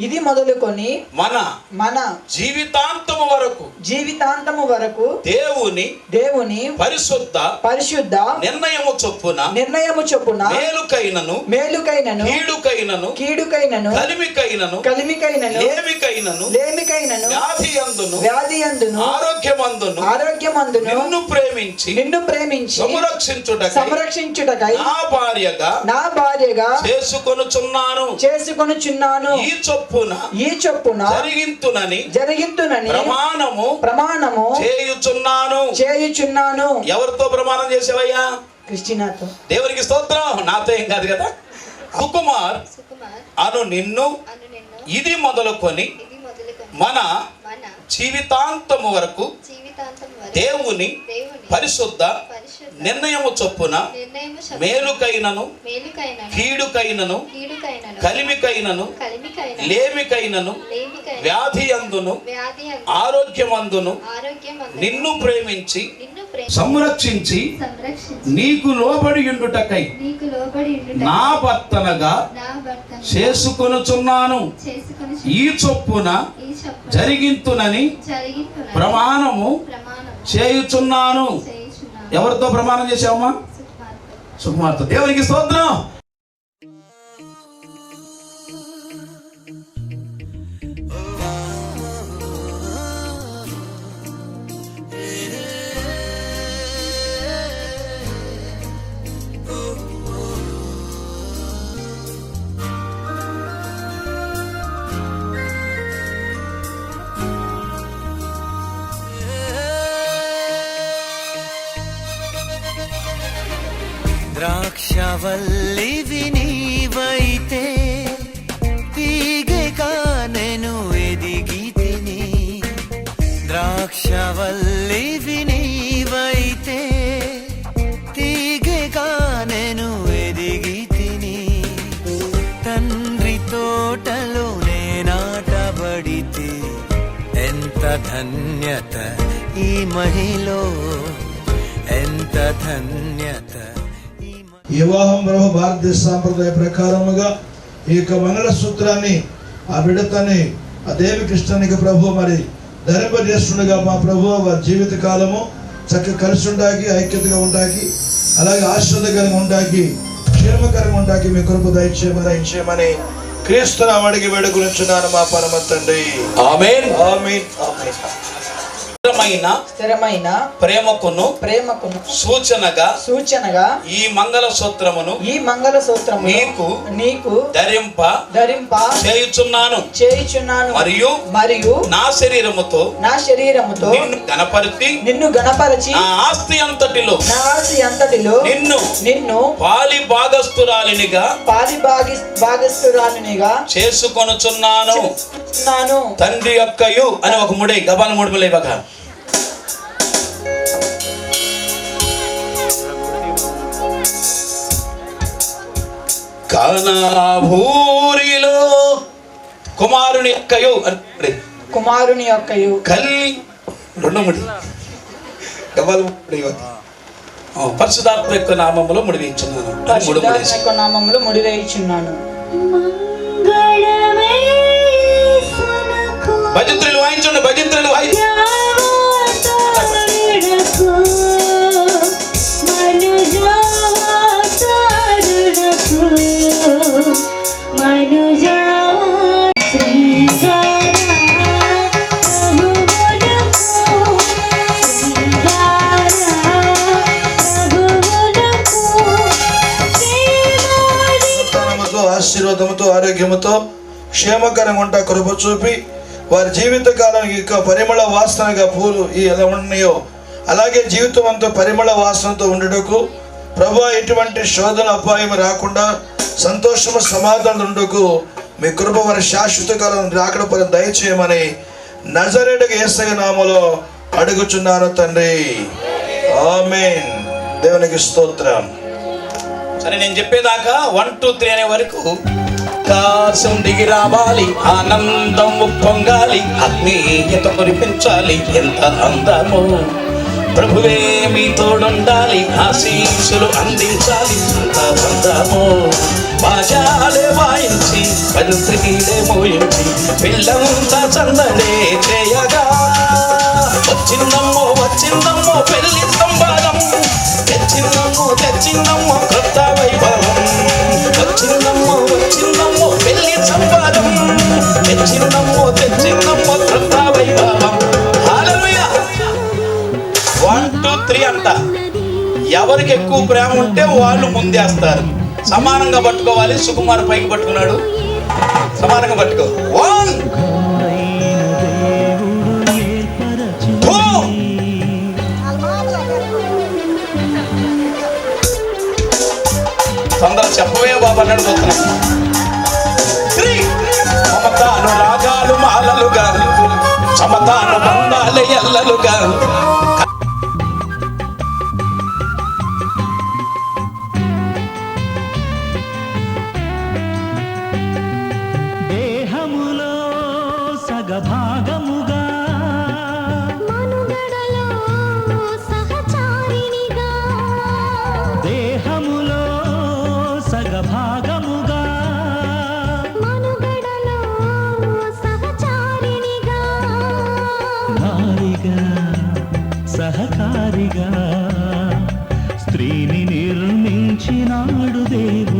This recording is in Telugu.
ఇది మొదలుకొని మన మన జీవితాంతము వరకు దేవుని పరిశుద్ధ నిర్ణయము చొప్పున మేలుకైనను కీడుకైనను కలిమికైనను లేమికైనను వ్యాధియందును ఆరోగ్యమందును నిన్ను ప్రేమించి సంరక్షించుటకై నా భార్యగా చేసుకొనుచున్నాను. ఈ చొప్పున జరిగింతునని ప్రమాణము చేయుచున్నాను. ఎవరితో ప్రమాణం చేసేవయ్యా? క్రిస్టినాతో. దేవునికి స్తోత్రం. నాతో ఏం కాదు కదా. సుకుమార్ అను నిన్ను ఇది మొదలుకొని మన జీవితాంతము వరకు దేవుని పరిశుద్ధ నిర్ణయము చొప్పున మేలుకైనను కీడుకైనను కలిమికైనను లేమికైనను వ్యాధియందును ఆరోగ్యమందును నిన్ను ప్రేమించి సంరక్షించి నీకు లోబడి ఉండుటకై నా భర్తనగా చేసుకొనుచున్నాను. ఈ చొప్పున జరిగింతునని ప్రమాణము చేయుచున్నాను. ఎవరితో ప్రమాణం చేసావమ్మా? సుకుమార్తో. దేవునికి స్తోత్రం. ద్రాక్షవల్లివి నీవైతే తీగెగా నేను ఎదిగితిని. ద్రాక్షవల్లివి నీవైతే తీగెగా నేను ఎదిగితిని. తండ్రి తోటలో నేనాటబడితే ఎంత ధన్యత ఈ మహిలో, ఎంత ధన్యత. వివాహం ప్రభు భారతదేశ సాంప్రదాయ ప్రకారముగా ఈ యొక్క మంగళసూత్రాన్ని ఆ బిడ్డతని ఆ దేవి కృష్ణానికి ప్రభు మరి ధరింపజేస్తుండగా మా ప్రభు వారి జీవిత కాలము చక్కగా కలిసి ఉండాకి, ఐక్యతగా ఉండాకి, అలాగే ఆశీర్వాదకరంగా ఉండాకి, క్షేమకరంగా ఉండాకి మీ కృప దయచేయమని క్రీస్తునామమున అడిగి వేడుకొనుచున్నాను మా పరమ తండ్రి. ఆమేన్. ఆమేన్. ఆమేన్. స్థిరమైన ప్రేమకును సూచనగా ఈ మంగళసూత్రమును నీకు ధరింప చేయుచున్నాను. మరియు నా శరీరముతో నిన్ను గణపరచి నా ఆస్తి అంతటిలో నిన్ను పాలి భాగస్తురాలినిగా చేసుకొనుచున్నాను. తండ్రి యొక్కయు అని ఒక ముడి గబాల ముడుపులే బాగా కానాభూరిలో కుమారుని యొక్కయు పరిశుద్ధాత్మ యొక్క నామములో ముడివేయించున్నాను. భజంత్రులు వాయించండి. ఆశీర్వాదముతో ఆరోగ్యముతో క్షేమకరంగా ఉంటా కృప చూపి వారి జీవిత కాలానికి పరిమళ వాసనగా పూలు ఎలా ఉన్నాయో అలాగే జీవితం అంతా పరిమళ వాసనతో ఉండటకు ప్రభువా ఎటువంటి శోధన అపాయం రాకుండా సంతోషము సమాధానం ఉండకు మీ కృప వారి శాశ్వత కాలం రాకడ పని దయచేయమని నజరేయుడైన యేసయ్య నామములో అడుగుచున్నాను తండ్రి. ఆమేన్. దేవునికి స్తోత్రం. సరే, నేను చెప్పేదాకా 1 2 3 అనే వరకు ఆకాశం దిగి రావాలి, ఆనందం పొంగాలి, ఆత్మీయత కురిపించాలి. ఎంత అందము ప్రభువే మీ తోడుండాలి, ఆశీస్సులు అందించాలి. అంతా బంధము బాజాలే వాయించి పంత్రికీలే మోయించి పిల్లంతా చందనే చేయగా వచ్చిందమ్మో వచ్చిందమ్మో పెళ్లి సంబారం, తెచ్చిందమ్మో తెచ్చిందమ్మో క్రొత్త వైభవం. వచ్చిందమ్మో వచ్చిందమ్మో పెళ్లి సంబారం, తెచ్చిందమ్మో తెచ్చిందమ్మో క్రొత్త వైభవం. హల్లెలూయా. 1 2 3 అంట. ఎవరికి ఎక్కువ ప్రేమ ఉంటే వాళ్ళు ముందేస్తారు. సమానంగా పట్టుకోవాలి. సుకుమార్ పైకి పట్టుకున్నాడు, సమానంగా పట్టుకో. 1 2 తొందర చెప్పవే బాబు అన్నాడు పోతున్నా. 3 మమతాను రాగాలు మాలలుగా, సమతాను బంధాలు ఎల్లలుగా. దేహములో సగభాగముగా, మనుగడలో సహచారిణిగా, దేహములో సగభాగముగా, మనుగడలో సహచారిణిగా, నారిగా సహకారిగా స్త్రీని నిర్మించినాడు దేవుడు.